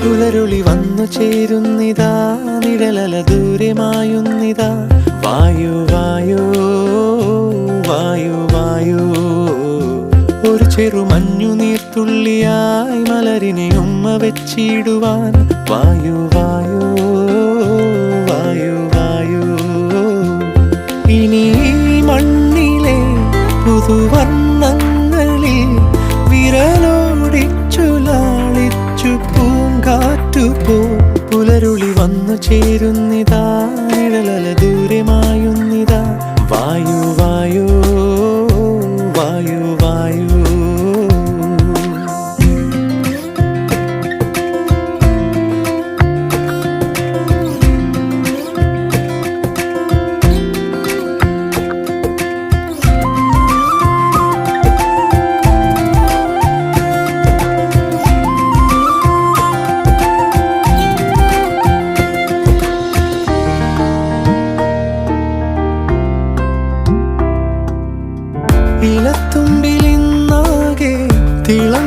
പുലരുളി വന്നു ചേരുന്നിതാ, നിഴലല ദൂരെ മായുന്നിതാ. വായു വായു വായു വായു, ഒരു ചെറു മഞ്ഞു നീർത്തുള്ളിയായി മലരിനെ ഉമ്മ വെച്ചിടുവാൻ. വായു വായു വായു വായു, ഇനി മണ്ണിലെ പുതുവർണ്ണങ്ങളിൽ വിരലോടിച്ചു ലാളിച്ചു പൂങ്കാറ്റുപോ. പുലരുളി വന്നു ചേരുന്നിതാ, നിഴലല ദൂരെ മായുന്നിതാ. വായു വായു വായു വായു. ഇലത്തുമ്പിലിന്നാകെ തിളം